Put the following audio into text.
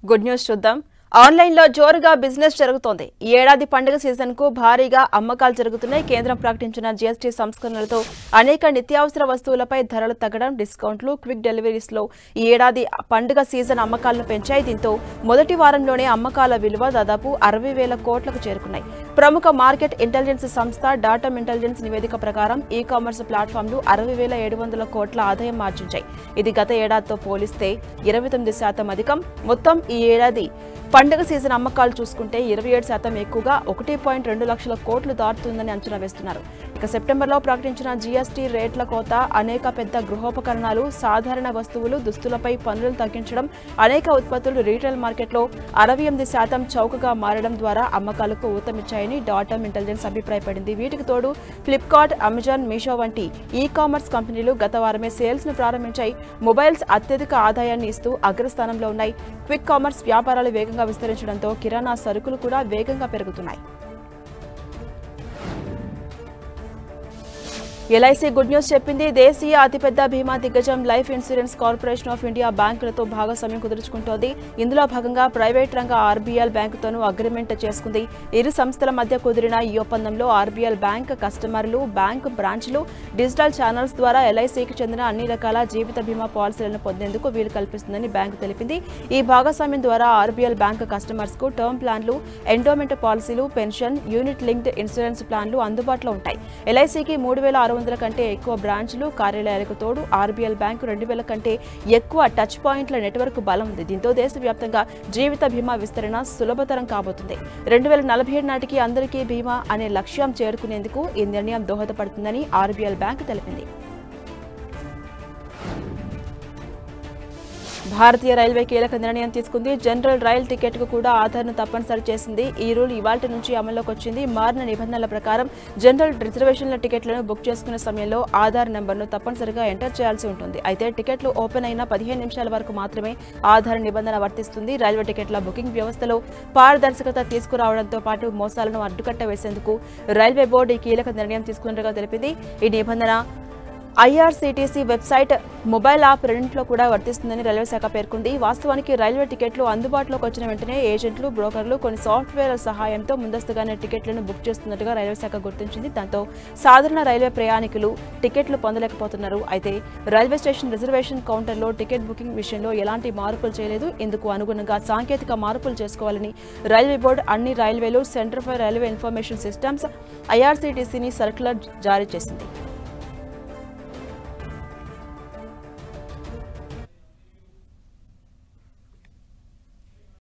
Good news చూద్దాం. ఆన్లైన్లో జోరుగా బిజినెస్ జరుగుతోంది. ఈ ఏడాది పండుగ సీజన్కు భారీగా అమ్మకాలు జరుగుతున్నాయి. కేంద్రం ప్రకటించిన జీఎస్టీ సంస్కరణలతో అనేక నిత్యావసర వస్తువులపై ధరలు తగ్గడం, డిస్కౌంట్లు, క్విక్ డెలివరీస్లో ఈ ఏడాది పండుగ సీజన్ అమ్మకాలను పెంచాయి. దీంతో మొదటి వారంలోనే అమ్మకాల విలువ దాదాపు 60,000 కోట్లకు చేరుకున్నాయి. ప్రముఖ మార్కెట్ ఇంటెలిజెన్స్ సంస్థ డాటమ్ ఇంటెలిజెన్స్ నివేదిక ప్రకారం ఈ కామర్స్ ప్లాట్ఫామ్లు 60,700 కోట్ల ఆదాయం ఆర్జించాయి. ఇది గత ఏడాదితో పోలిస్తే 29% అధికం. మొత్తం ఈ ఏడాది పండుగ సీజన్ అమ్మకాలు చూసుకుంటే 27% ఎక్కువగా 1.2 లక్షల కోట్లు దాటుతుందని అంచనా వేస్తున్నారు. ఇక సెప్టెంబర్లో ప్రకటించిన జీఎస్టీ రేట్ల కోత, అనేక పెద్ద గృహోపకరణాలు, సాధారణ వస్తువులు, దుస్తులపై పన్నులు తగ్గించడం, అనేక ఉత్పత్తులు రీటైల్ మార్కెట్లో 68% చౌకగా మారడం ద్వారా అమ్మకాలకు ఊతమిచ్చాయని డాటమ్ ఇంటెలిజెన్స్ అభిప్రాయపడింది. వీటికి తోడు ఫ్లిప్కార్ట్, అమెజాన్, మీషో వంటి ఈ కామర్స్ కంపెనీలు గత వారమే సేల్స్ ను ప్రారంభించాయి. మొబైల్స్ అత్యధిక ఆదాయాన్ని ఇస్తూ అగ్రస్థానంలో ఉన్నాయి. క్విక్ కామర్స్ వ్యాపారాలు వేగంగా విస్తరించడంతో కిరాణా సరుకులు కూడా వేగంగా పెరుగుతున్నాయి. ఎల్ఐసి గుడ్ న్యూస్ చెప్పింది. దేశీయ అతిపెద్ద బీమా దిగ్గజం life insurance corporation of India బ్యాంకులతో భాగస్వామ్యం కుదుర్చుకుంటోంది. ఇందులో భాగంగా ప్రైవేట్ రంగ ఆర్బీఎల్ బ్యాంకుతోనూ అగ్రిమెంట్ చేసుకుంది. ఇరు సంస్థల మధ్య కుదిరిన ఈ ఒప్పందంలో ఆర్బీఎల్ బ్యాంక్ కస్టమర్లు, బ్యాంక్ బ్రాంచ్లు, డిజిటల్ ఛానల్స్ ద్వారా ఎల్ఐసికి చెందిన అన్ని రకాల జీవిత బీమా పాలసీలను పొందేందుకు వీలు కల్పిస్తుందని బ్యాంకు తెలిపింది. ఈ భాగస్వామ్యం ద్వారా ఆర్బీఎల్ బ్యాంక్ కస్టమర్స్ కు టర్మ్ ప్లాన్లు, ఎండోమెంట్ పాలసీలు, పెన్షన్, యూనిట్ లింక్డ్ ఇన్సూరెన్స్ ప్లాన్లు అందుబాటులో ఉంటాయి. ఎల్ఐసికి 3,600 కంటే ఎక్కువ బ్రాంచ్లు, కార్యాలయాలకు తోడు ఆర్బీఎల్ బ్యాంకు 2,000 కంటే ఎక్కువ టచ్ పాయింట్ల నెట్వర్క్ బలం ఉంది. దీంతో దేశవ్యాప్తంగా జీవిత బీమా విస్తరణ సులభతరం కాబోతుంది. 2047 నాటికి అందరికీ బీమా అనే లక్ష్యం చేరుకునేందుకు ఈ నిర్ణయం దోహదపడుతుందని ఆర్బీఎల్ బ్యాంకు తెలిపింది. భారతీయ రైల్వే కీలక నిర్ణయం తీసుకుంది. జనరల్ రైల్ టికెట్ కు కూడా ఆధార్ను తప్పనిసరి చేసింది. ఈ రూల్ ఇవాల్టి నుంచి అమల్లోకి వచ్చింది. మారిన నిబంధనల ప్రకారం జనరల్ రిజర్వేషన్ల టికెట్లను బుక్ చేసుకునే సమయంలో ఆధార్ నెంబర్ను తప్పనిసరిగా ఎంటర్ చేయాల్సి ఉంటుంది. అయితే టికెట్లు ఓపెన్ అయిన 15 నిమిషాల వరకు మాత్రమే ఆధార్ నిబంధన వర్తిస్తుంది. రైల్వే టికెట్ల బుకింగ్ వ్యవస్థలో పారదర్శకత తీసుకురావడంతో పాటు మోసాలను అడ్డుకట్ట వేసేందుకు రైల్వే బోర్డు ఈ కీలక నిర్ణయం తీసుకున్నట్టుగా తెలిపింది. ఈ నిబంధన ఐఆర్సీటీసీ వెబ్సైట్, మొబైల్ యాప్ రెండింటిలో కూడా వర్తిస్తుందని రైల్వే శాఖ పేర్కొంది. వాస్తవానికి రైల్వే టికెట్లు అందుబాటులోకి వచ్చిన వెంటనే ఏజెంట్లు, బ్రోకర్లు కొన్ని సాఫ్ట్వేర్ సహాయంతో ముందస్తుగానే టికెట్లను బుక్ చేస్తున్నట్టుగా రైల్వే శాఖ గుర్తించింది. దాంతో సాధారణ రైల్వే ప్రయాణికులు టికెట్లు పొందలేకపోతున్నారు. అయితే రైల్వే స్టేషన్ రిజర్వేషన్ కౌంటర్లో టికెట్ బుకింగ్ విషయంలో ఎలాంటి మార్పులు చేయలేదు. ఇందుకు అనుగుణంగా సాంకేతిక మార్పులు చేసుకోవాలని రైల్వే బోర్డు అన్ని రైల్వేలు, centre for railway information systems, ఐఆర్సీటీసీని సర్క్యులర్ జారీ చేసింది.